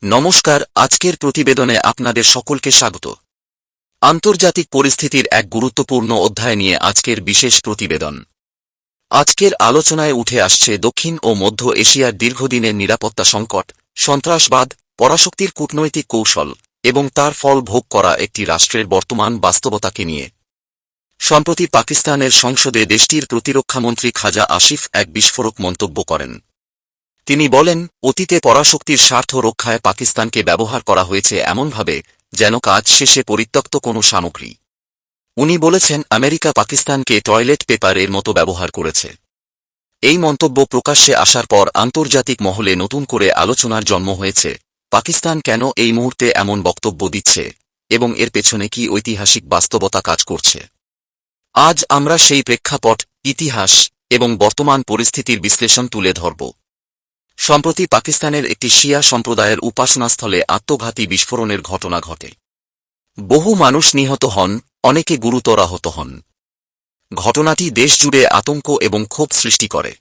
নমস্কার, আজকের প্রতিবেদনে আপনাদের সকলকে স্বাগত। আন্তর্জাতিক পরিস্থিতির এক গুরুত্বপূর্ণ অধ্যায় নিয়ে আজকের বিশেষ প্রতিবেদন। আজকের আলোচনায় উঠে আসছে দক্ষিণ ও মধ্য এশিয়ার দীর্ঘদিনের নিরাপত্তা সংকট, সন্ত্রাসবাদ, পরাশক্তির কূটনৈতিক কৌশল এবং তার ফল ভোগ করা একটি রাষ্ট্রের বর্তমান বাস্তবতাকে নিয়ে। সম্প্রতি পাকিস্তানের সংসদে দেশটির প্রতিরক্ষামন্ত্রী খাজা আসিফ এক বিস্ফোরক মন্তব্য করেন। তিনি বলেন, অতীতে পরাশক্তির স্বার্থ রক্ষায় পাকিস্তানকে ব্যবহার করা হয়েছে এমনভাবে যেন কাজ শেষে পরিত্যক্ত কোনো সামগ্রী। উনি বলেছেন, আমেরিকা পাকিস্তানকে টয়লেট পেপারের মতো ব্যবহার করেছে। এই মন্তব্য প্রকাশ্যে আসার পর আন্তর্জাতিক মহলে নতুন করে আলোচনার জন্ম হয়েছে, পাকিস্তান কেন এই মুহূর্তে এমন বক্তব্য দিচ্ছে এবং এর পেছনে কি ঐতিহাসিক বাস্তবতা কাজ করছে। আজ আমরা সেই প্রেক্ষাপট, ইতিহাস এবং বর্তমান পরিস্থিতির বিশ্লেষণ তুলে ধরব। সম্প্রতি পাকিস্তানের একটি শিয়া সম্প্রদায়ের উপাসনাস্থলে আত্মঘাতী বিস্ফোরণের ঘটনা ঘটে। বহু মানুষ নিহত হন, অনেকে গুরুতর আহত হন। ঘটনাটি দেশজুড়ে আতঙ্ক এবং ক্ষোভ সৃষ্টি করে।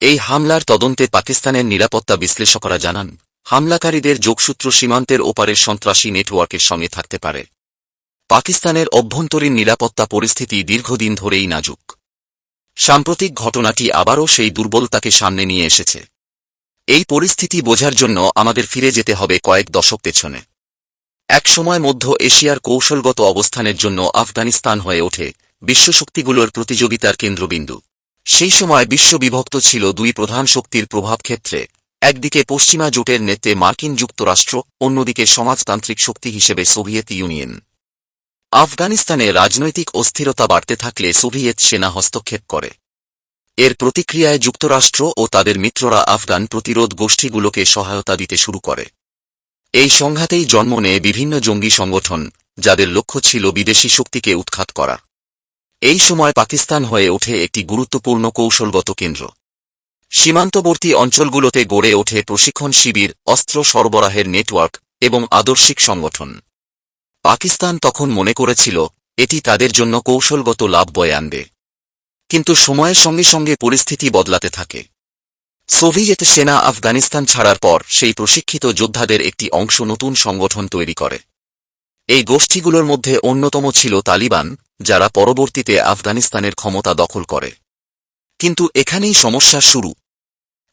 এই হামলার তদন্তে পাকিস্তানের নিরাপত্তা বিশ্লেষকরা জানান, হামলাকারীদের যোগসূত্র সীমান্তের ওপারের সন্ত্রাসী নেটওয়ার্কের সঙ্গে থাকতে পারে। পাকিস্তানের অভ্যন্তরীণ নিরাপত্তা পরিস্থিতি দীর্ঘদিন ধরেই নাজুক। সাম্প্রতিক ঘটনাটি আবারও সেই দুর্বলতাকে সামনে নিয়ে এসেছে। এই পরিস্থিতি বোঝার জন্য আমাদের ফিরে যেতে হবে কয়েক দশক পেছনে। একসময় মধ্য এশিয়ার কৌশলগত অবস্থানের জন্য আফগানিস্তান হয়ে ওঠে বিশ্বশক্তিগুলোর প্রতিযোগিতার কেন্দ্রবিন্দু। সেই সময় বিশ্ব বিভক্ত ছিল দুই প্রধান শক্তির প্রভাবক্ষেত্রে, একদিকে পশ্চিমা জোটের নেতৃত্বে মার্কিন যুক্তরাষ্ট্র, অন্যদিকে সমাজতান্ত্রিক শক্তি হিসেবে সোভিয়েত ইউনিয়ন। আফগানিস্তানে রাজনৈতিক অস্থিরতা বাড়তে থাকলে সোভিয়েত সেনা হস্তক্ষেপ করে। এর প্রতিক্রিয়ায় যুক্তরাষ্ট্র ও তাদের মিত্ররা আফগান প্রতিরোধ গোষ্ঠীগুলোকে সহায়তা দিতে শুরু করে। এই সংঘাতেই জন্ম নেয় বিভিন্ন জঙ্গি সংগঠন, যাদের লক্ষ্য ছিল বিদেশি শক্তিকে উৎখাত করা। এই সময় পাকিস্তান হয়ে ওঠে একটি গুরুত্বপূর্ণ কৌশলগত কেন্দ্র। সীমান্তবর্তী অঞ্চলগুলোতে গড়ে ওঠে প্রশিক্ষণ শিবির, অস্ত্র সরবরাহের নেটওয়ার্ক এবং আদর্শিক সংগঠন। পাকিস্তান তখন মনে করেছিল এটি তাদের জন্য কৌশলগত লাভ বয়ে আনবে। কিন্তু সময়ের সঙ্গে সঙ্গে পরিস্থিতি বদলাতে থাকে। সোভিয়েত সেনা আফগানিস্তান ছাড়ার পর সেই প্রশিক্ষিত যোদ্ধাদের একটি অংশ নতুন সংগঠন তৈরি করে। এই গোষ্ঠীগুলোর মধ্যে অন্যতম ছিল তালিবান, যারা পরবর্তীতে আফগানিস্তানের ক্ষমতা দখল করে। কিন্তু এখানেই সমস্যার শুরু।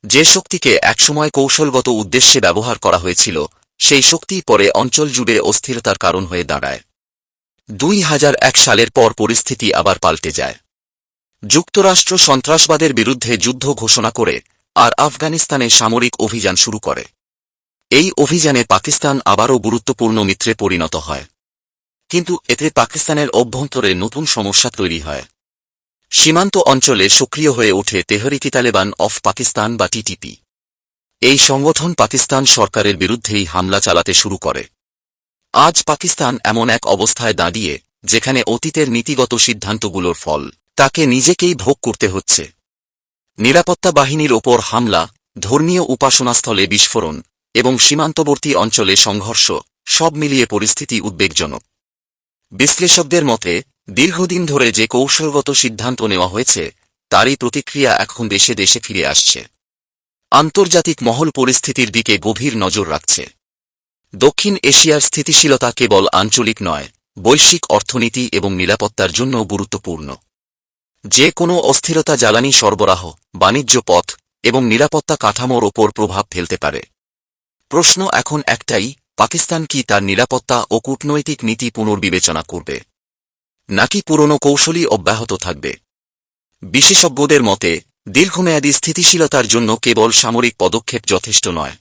যে শক্তিকে একসময় কৌশলগত উদ্দেশ্যে ব্যবহার করা হয়েছিল, সেই শক্তি পরে অঞ্চল জুড়ে অস্থিরতার কারণ হয়ে দাঁড়ায়। 2001 সালের পর পরিস্থিতি আবার পাল্টে যায়। যুক্তরাষ্ট্র সন্ত্রাসবাদের বিরুদ্ধে যুদ্ধ ঘোষণা করে আর আফগানিস্তানে সামরিক অভিযান শুরু করে। এই অভিযানে পাকিস্তান আবারও গুরুত্বপূর্ণ মিত্রে পরিণত হয়। কিন্তু এতে পাকিস্তানের অভ্যন্তরে নতুন সমস্যা তৈরি হয়। সীমান্ত অঞ্চলে সক্রিয় হয়ে ওঠে তেহরিক তালেবান অফ পাকিস্তান বা টিটিপি। এই সংগঠন পাকিস্তান সরকারের বিরুদ্ধেই হামলা চালাতে শুরু করে। আজ পাকিস্তান এমন এক অবস্থায় দাঁড়িয়ে, যেখানে অতীতের নীতিগত সিদ্ধান্তগুলোর ফল তাকে নিজেকেই ভোগ করতে হচ্ছে। নিরাপত্তা বাহিনীর ওপর হামলা, ধর্মীয় উপাসনাস্থলে বিস্ফোরণ এবং সীমান্তবর্তী অঞ্চলে সংঘর্ষ, সব মিলিয়ে পরিস্থিতি উদ্বেগজনক। বিশ্লেষকদের মতে, দীর্ঘদিন ধরে যে কৌশলগত সিদ্ধান্ত নেওয়া হয়েছে, তারই প্রতিক্রিয়া এখন দেশে দেশে ফিরে আসছে। আন্তর্জাতিক মহল পরিস্থিতির দিকে গভীর নজর রাখছে। দক্ষিণ এশিয়ার স্থিতিশীলতা কেবল আঞ্চলিক নয়, বৈশ্বিক অর্থনীতি এবং নিরাপত্তার জন্য গুরুত্বপূর্ণ। যে কোনো অস্থিরতা জ্বালানি সরবরাহ, বাণিজ্য পথ এবং নিরাপত্তা কাঠামোর ওপর প্রভাব ফেলতে পারে। প্রশ্ন এখন একটাই, পাকিস্তান কি তার নিরাপত্তা ও কূটনৈতিক নীতি পুনর্বিবেচনা করবে, নাকি পুরনো কৌশলই অব্যাহত থাকবে? বিশেষজ্ঞদের মতে, দীর্ঘমেয়াদী স্থিতিশীলতার জন্য কেবল সামরিক পদক্ষেপ যথেষ্ট নয়।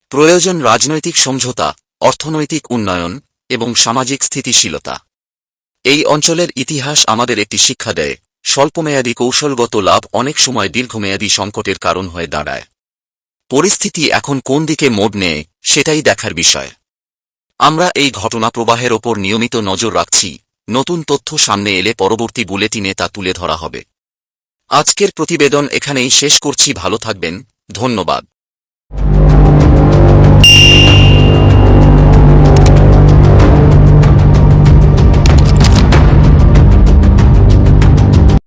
প্রয়োজন রাজনৈতিক সমঝোতা, অর্থনৈতিক উন্নয়ন এবং সামাজিক স্থিতিশীলতা। এই অঞ্চলের ইতিহাস আমাদের একটি শিক্ষা দেয়, স্বল্পমেয়াদী কৌশলগত লাভ অনেক সময় দীর্ঘমেয়াদী সংকটের কারণ হয়ে দাঁড়ায়। পরিস্থিতি এখন কোন দিকে মোড় নেয়, সেটাই দেখার বিষয়। আমরা এই ঘটনা প্রবাহের ওপর নিয়মিত নজর রাখছি। নতুন তথ্য সামনে এলে পরবর্তী বুলেটিনে তা তুলে ধরা হবে। আজকের প্রতিবেদন এখানেই শেষ করছি। ভালো থাকবেন, ধন্যবাদ।